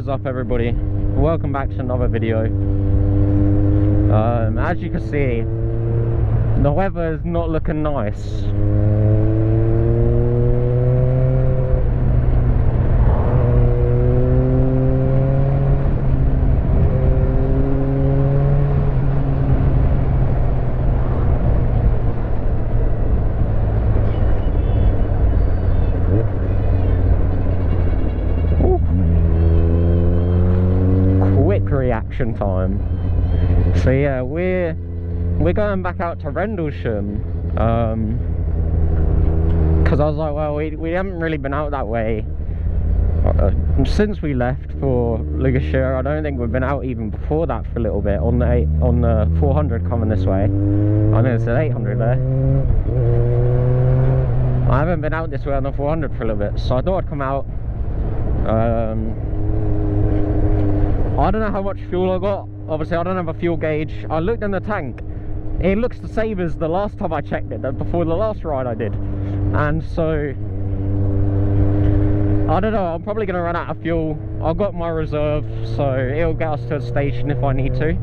is up, everybody? Welcome back to another video. As you can see, the weather is not looking nice. Reaction time. So yeah, we're going back out to Rendlesham because I was like, well, we haven't really been out that way since we left for Lancashire. I don't think we've been out even before that for a little bit on the 400 coming this way. I know it's an 800 there. I haven't been out this way on the 400 for a little bit, so I thought I'd come out. I don't know how much fuel I got. Obviously I don't have a fuel gauge. I looked in the tank, it looks the same as the last time I checked it, before the last ride I did. And so I don't know, I'm probably going to run out of fuel. I've got my reserve, so it'll get us to a station if I need to.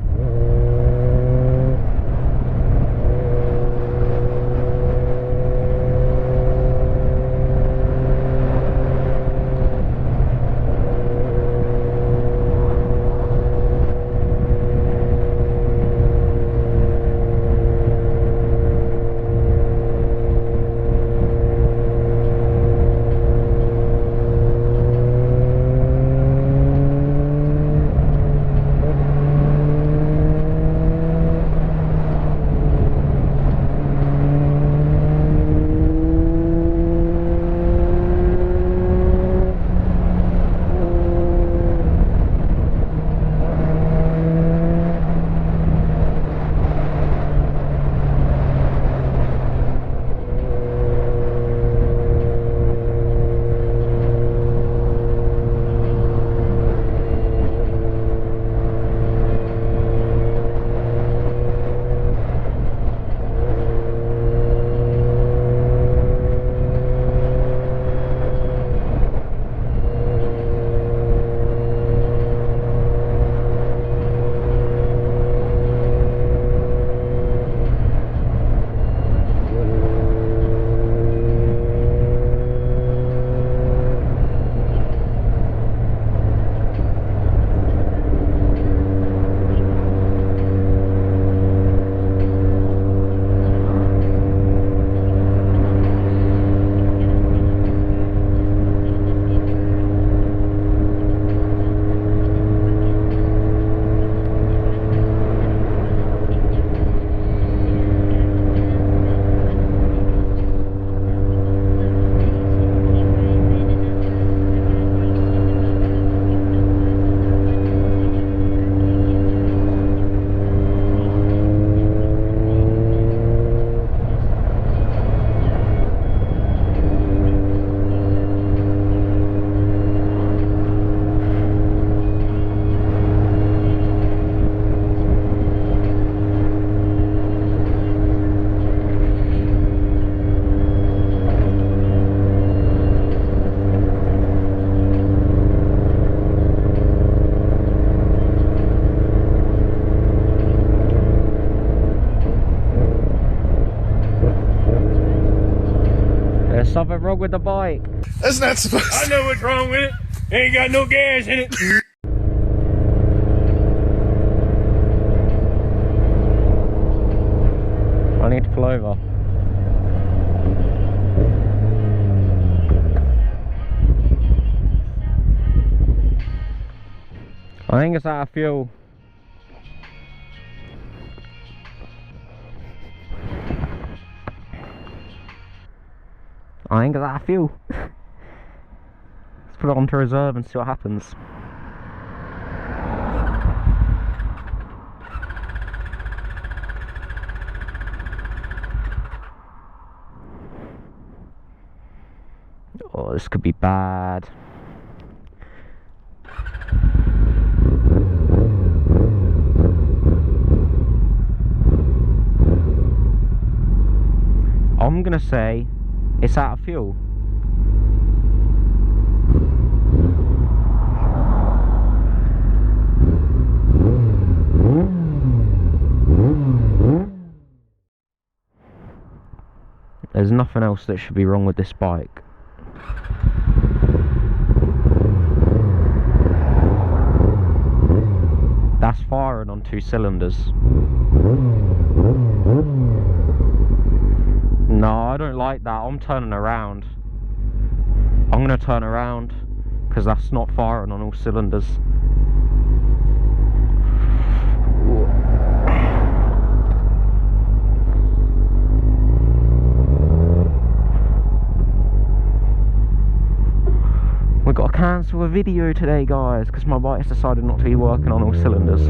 Something wrong with the bike. That's not supposed to. I know what's wrong with it. Ain't got no gas in it. I need to pull over. I think it's out of fuel. I think it's out of fuel. Let's put it onto reserve and see what happens. Oh, this could be bad. I'm gonna say it's out of fuel. There's nothing else that should be wrong with this bike. That's firing on 2 cylinders. No, I don't like that. I'm turning around. I'm going to turn around because that's not firing on all cylinders. We've got to cancel a video today, guys, because my bike's decided not to be working on all cylinders.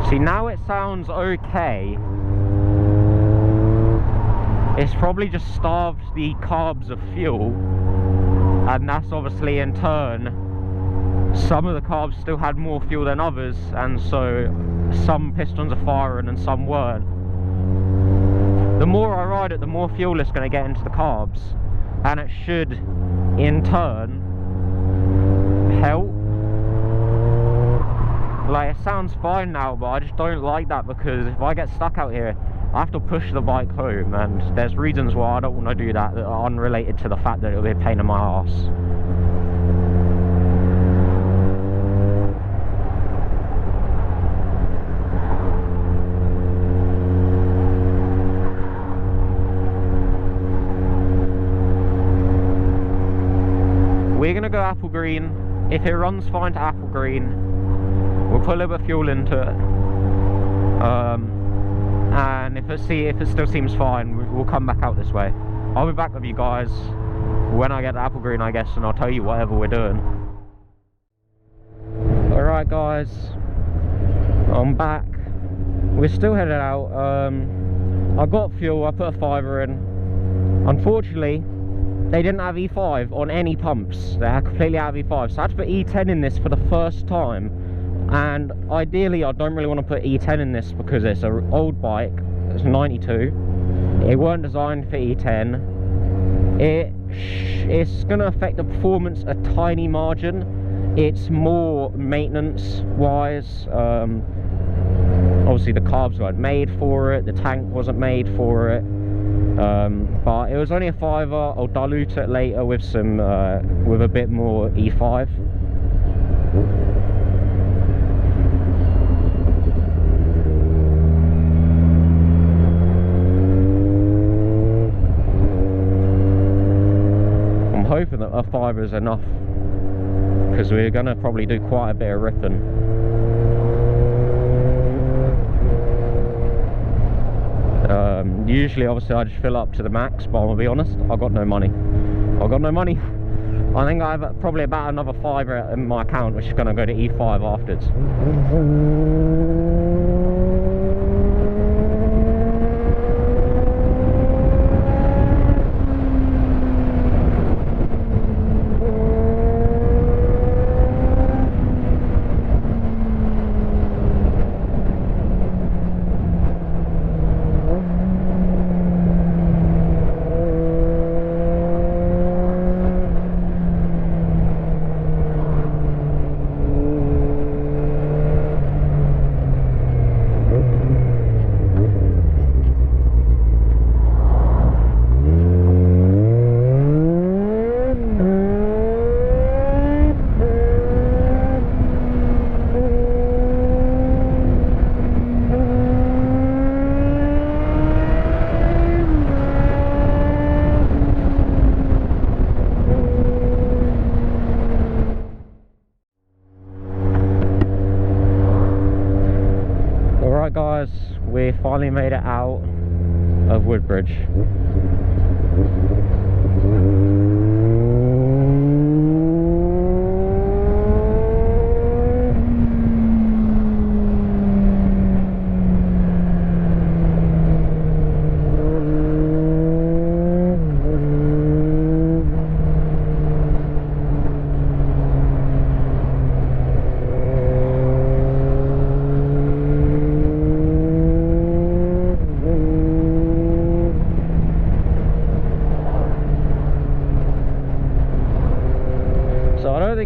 See, now it sounds okay. It's probably just starved the carbs of fuel, and that's obviously in turn, some of the carbs still had more fuel than others, and so some pistons are firing and some weren't. The more I ride it, the more fuel it's going to get into the carbs, and it should in turn help. Like, it sounds fine now, but I just don't like that, because if I get stuck out here, I have to push the bike home, and there's reasons why I don't want to do that that are unrelated to the fact that it'll be a pain in my arse. We're gonna go apple green. If it runs fine to apple green, we'll put a little bit of fuel into it. And if it still seems fine, we'll come back out this way. I'll be back with you guys when I get to apple green, I guess, and I'll tell you whatever we're doing. Alright guys, I'm back. We're still headed out. I got fuel, I put a fiver in. Unfortunately, they didn't have E5 on any pumps. They had completely out of E5, so I had to put E10 in this for the first time. And ideally, I don't really want to put E10 in this because it's an old bike. It's 92. It weren't designed for E10. It's going to affect the performance a tiny margin. It's more maintenance wise. Obviously the carbs weren't made for it, the tank wasn't made for it. But it was only a fiver. I'll dilute it later with some with a bit more E5. I'm hoping that a fiver is enough, because we're going to probably do quite a bit of ripping. Usually, obviously, I just fill up to the max, but I'm gonna be honest, I've got no money. I've got no money. I think I have probably about another fiver in my account, which is gonna go to E5 afterwards. Guys, we finally made it out of Woodbridge.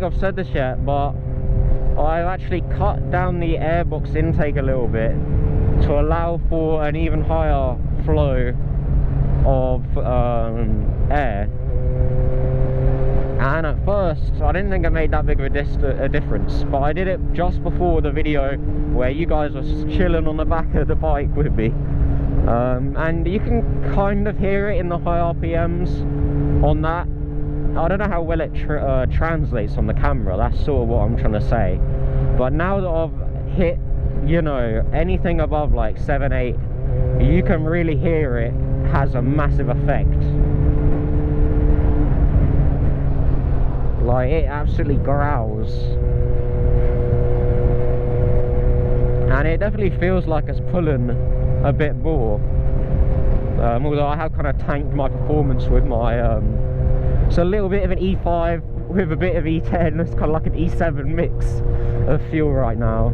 think I've said this yet, but I've actually cut down the airbox intake a little bit to allow for an even higher flow of air. And at first I didn't think it made that big of a difference, but I did it just before the video where you guys were chilling on the back of the bike with me, and you can kind of hear it in the high RPMs on that. I don't know how well it translates on the camera, that's sort of what I'm trying to say. But now that I've hit, you know, anything above like 7, 8, you can really hear it has a massive effect. Like, it absolutely growls. And it definitely feels like it's pulling a bit more. Although I have kind of tanked my performance with my... it's a little bit of an E5 with a bit of E10. It's kind of like an E7 mix of fuel right now.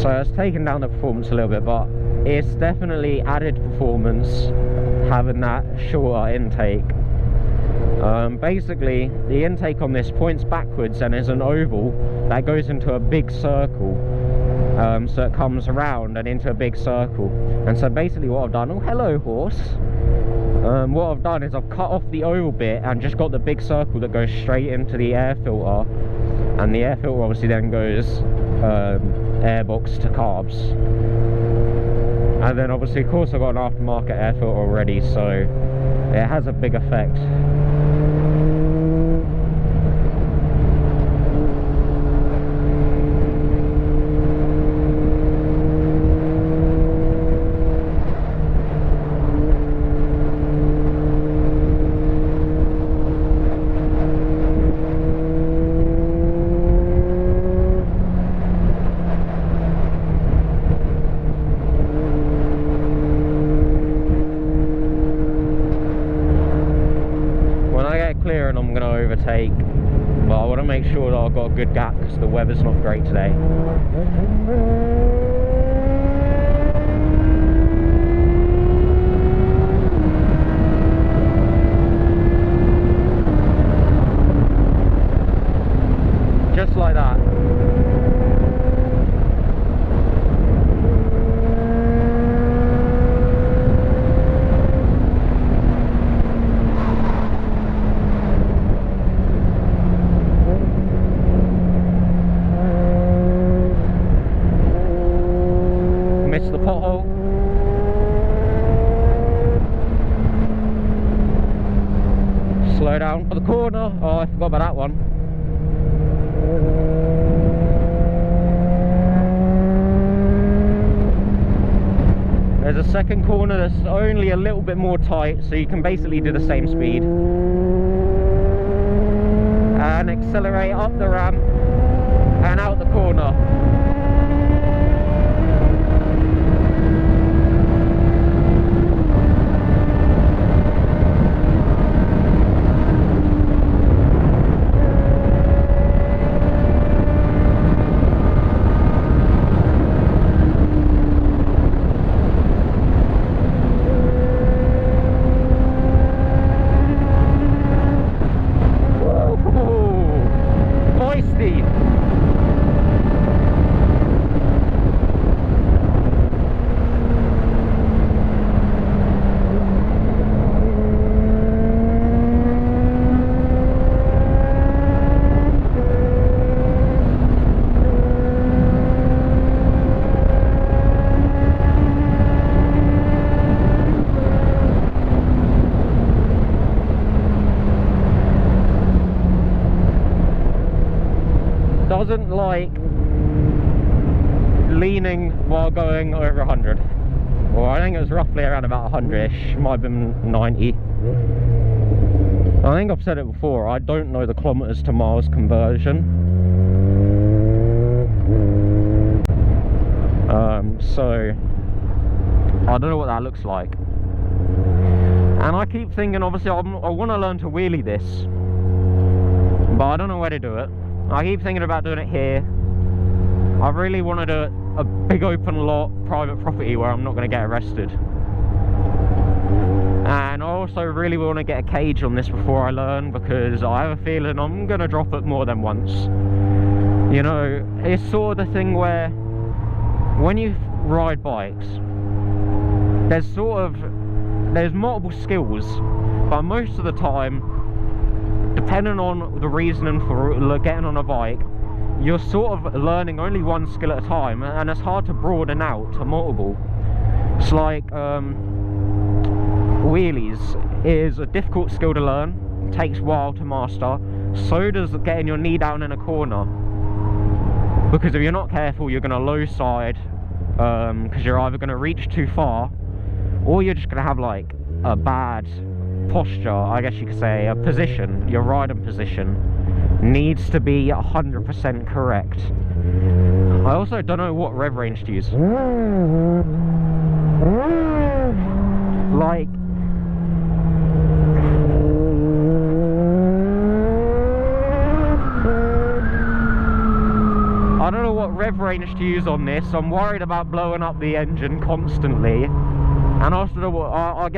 So it's taken down the performance a little bit, but it's definitely added performance having that shorter intake. Basically, the intake on this points backwards and is an oval that goes into a big circle. So it comes around and into a big circle. And so basically what I've done, oh hello horse, what I've done is I've cut off the oval bit and just got the big circle that goes straight into the air filter, and the air filter obviously then goes airbox to carbs. And then obviously, of course, I've got an aftermarket air filter already, so it has a big effect. Clear and I'm going to overtake, but I want to make sure that I've got a good gap because the weather's not great today. Just like that. The pothole. Slow down for the corner. Oh, I forgot about that one. There's a second corner that's only a little bit more tight, so you can basically do the same speed. And accelerate up the ramp and out the corner. Doesn't like leaning while going over 100. Well, I think it was roughly around about 100-ish, might have been 90. I think I've said it before, I don't know the kilometers to miles conversion. So I don't know what that looks like. And I keep thinking, obviously I want to learn to wheelie this, but I don't know where to do it. I keep thinking about doing it here. I really want to do it a big open lot, private property where I'm not going to get arrested. And I also really want to get a cage on this before I learn, because I have a feeling I'm going to drop it more than once. You know, it's sort of the thing where when you ride bikes, there's multiple skills, but most of the time, depending on the reasoning for getting on a bike, you're sort of learning only one skill at a time, and it's hard to broaden out to multiple. It's like wheelies is a difficult skill to learn, it takes a while to master. So does getting your knee down in a corner, because if you're not careful, you're going to low side, because you're either going to reach too far, or you're just going to have like a bad posture, I guess you could say. A position, your riding position needs to be 100% correct. I also don't know what rev range to use. Like, I don't know what rev range to use on this. I'm worried about blowing up the engine constantly. And I also don't know what, I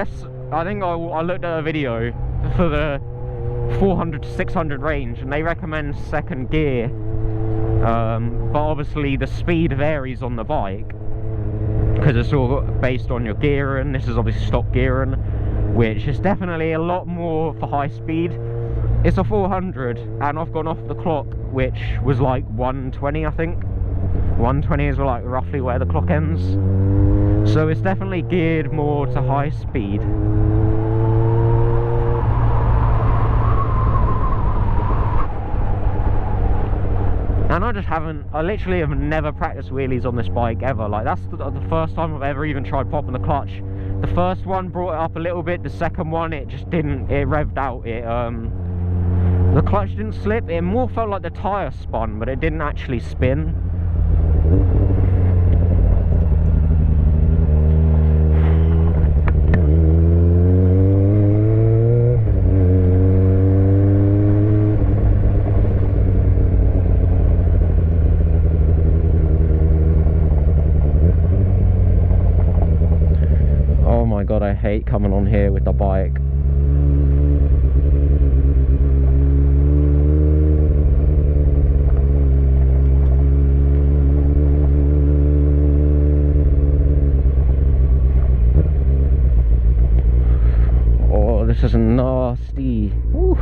think I looked at a video for the 400 to 600 range, and they recommend second gear. But obviously the speed varies on the bike, because it's all based on your gearing. This is obviously stock gearing, which is definitely a lot more for high speed. It's a 400, and I've gone off the clock, which was like 120, I think. 120 is like roughly where the clock ends. So it's definitely geared more to high speed. And I literally have never practiced wheelies on this bike ever. Like, that's the first time I've ever even tried popping the clutch. The first one brought it up a little bit, the second one it just didn't, it revved out. The clutch didn't slip, it more felt like the tyre spun, but it didn't actually spin. Oh my god, I hate coming on here with the bike. Oh, this is nasty. Ooh.